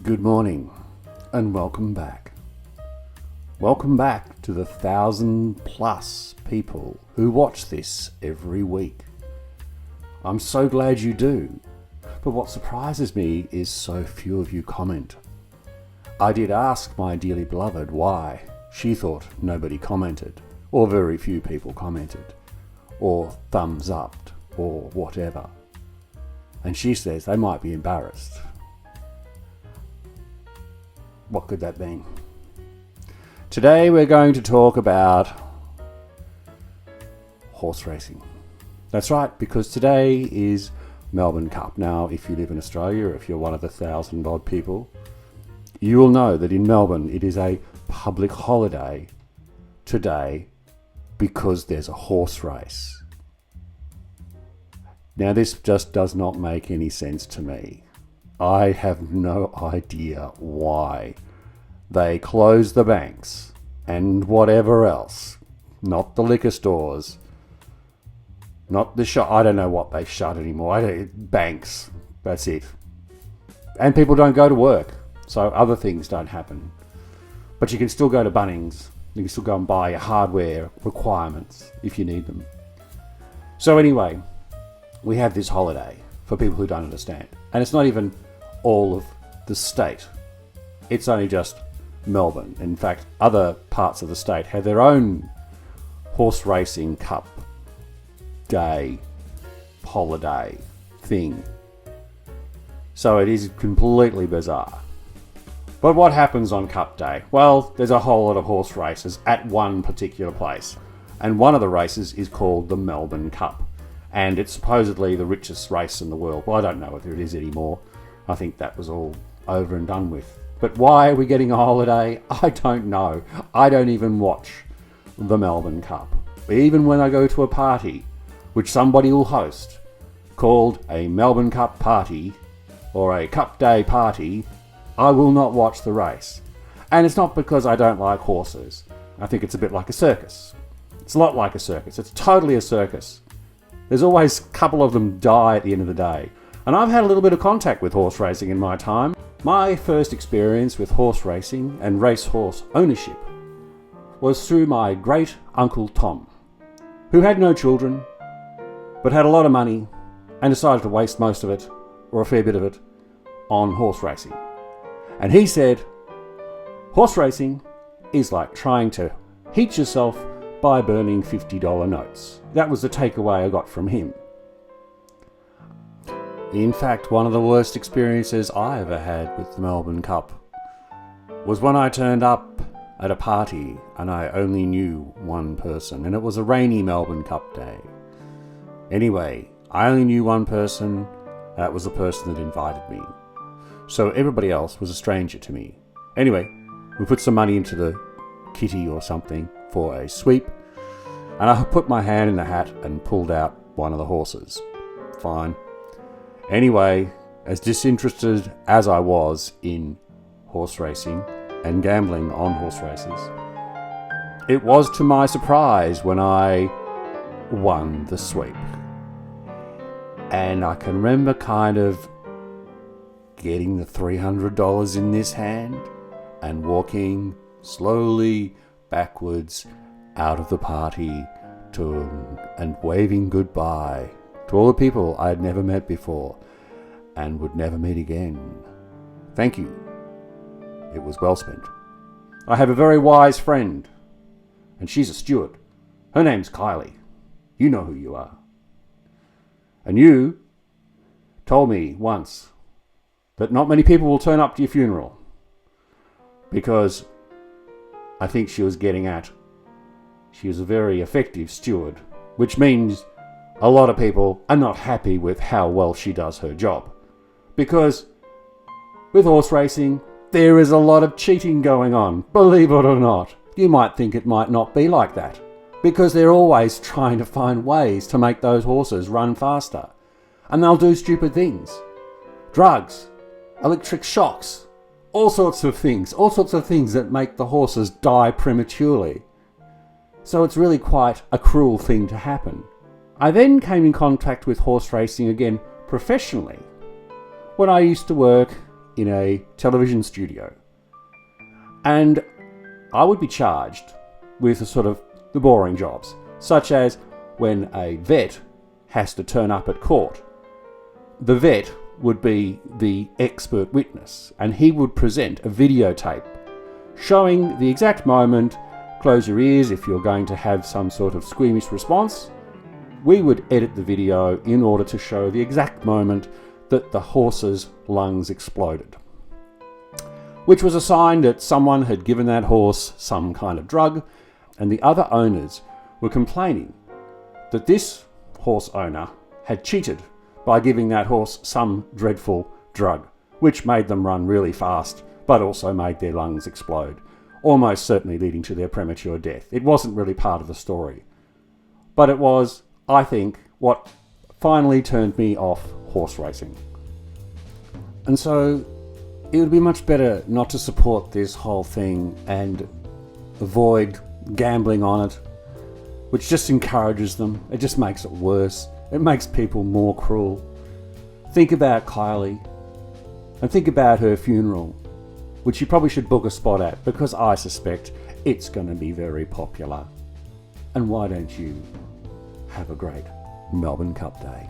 Good morning and welcome back. Welcome back to the 1,000+ people who watch this every week. I'm so glad you do, but what surprises me is so few of you comment. I did ask my dearly beloved why she thought nobody commented, or very few people commented, or thumbs upped, or whatever. And she says they might be embarrassed. What could that mean? Today we're going to talk about horse racing. That's right, because today is Melbourne Cup. Now, if you live in Australia, or if you're one of the 1,000 odd people, you will know that in Melbourne it is a public holiday today because there's a horse race. Now, this just does not make any sense to me. I have no idea why they close the banks and whatever else. Not the liquor stores, not the shop. I don't know what they shut anymore. Banks, that's it. And people don't go to work, so other things don't happen. But you can still go to Bunnings. You can still go and buy your hardware requirements if you need them. So anyway, we have this holiday for people who don't understand. And it's not even all of the state. It's only just Melbourne. In fact, other parts of the state have their own horse racing cup day, holiday thing. So it is completely bizarre. But what happens on Cup Day? Well, there's a whole lot of horse races at one particular place. And one of the races is called the Melbourne Cup. And it's supposedly the richest race in the world. Well, I don't know whether it is anymore. I think that was all over and done with. But why are we getting a holiday? I don't know. I don't even watch the Melbourne Cup. Even when I go to a party, which somebody will host, called a Melbourne Cup party or a Cup Day party, I will not watch the race. And it's not because I don't like horses. I think it's a bit like a circus. It's a lot like a circus. It's totally a circus. There's always a couple of them die at the end of the day. And I've had a little bit of contact with horse racing in my time. My first experience with horse racing and racehorse ownership was through my great uncle Tom, who had no children, but had a lot of money and decided to waste most of it, or a fair bit of it, on horse racing. And he said, horse racing is like trying to heat yourself by burning $50 notes. That was the takeaway I got from him. In fact, one of the worst experiences I ever had with the Melbourne Cup was when I turned up at a party and I only knew one person, and it was a rainy Melbourne Cup day. Anyway, I only knew one person. That was the person that invited me. So everybody else was a stranger to me. Anyway, we put some money into the kitty or something for a sweep, and I put my hand in the hat and pulled out one of the horses. Fine. Anyway, as disinterested as I was in horse racing and gambling on horse races, it was to my surprise when I won the sweep. And I can remember kind of getting the $300 in this hand and walking slowly backwards out of the party and waving goodbye to all the people I had never met before and would never meet again. Thank you. It was well spent. I have a very wise friend, and she's a steward. Her name's Kylie. You know who you are. And you told me once that not many people will turn up to your funeral, because I think she was getting at she was a very effective steward, which means a lot of people are not happy with how well she does her job. Because with horse racing, there is a lot of cheating going on, believe it or not. You might think it might not be like that, because they're always trying to find ways to make those horses run faster. And they'll do stupid things. Drugs, electric shocks, all sorts of things that make the horses die prematurely. So it's really quite a cruel thing to happen. I then came in contact with horse racing again professionally when I used to work in a television studio. And I would be charged with the boring jobs, such as when a vet has to turn up at court. The vet would be the expert witness, and he would present a videotape showing the exact moment. Close your ears if you're going to have some sort of squeamish response. We would edit the video in order to show the exact moment that the horse's lungs exploded, which was a sign that someone had given that horse some kind of drug, and the other owners were complaining that this horse owner had cheated by giving that horse some dreadful drug, which made them run really fast, but also made their lungs explode, almost certainly leading to their premature death. It wasn't really part of the story, but it was, I think, what finally turned me off horse racing. And so it would be much better not to support this whole thing and avoid gambling on it, which just encourages them. It just makes it worse. It makes people more cruel. Think about Kylie, and think about her funeral, which you probably should book a spot at, because I suspect it's going to be very popular. And why don't you have a great Melbourne Cup day?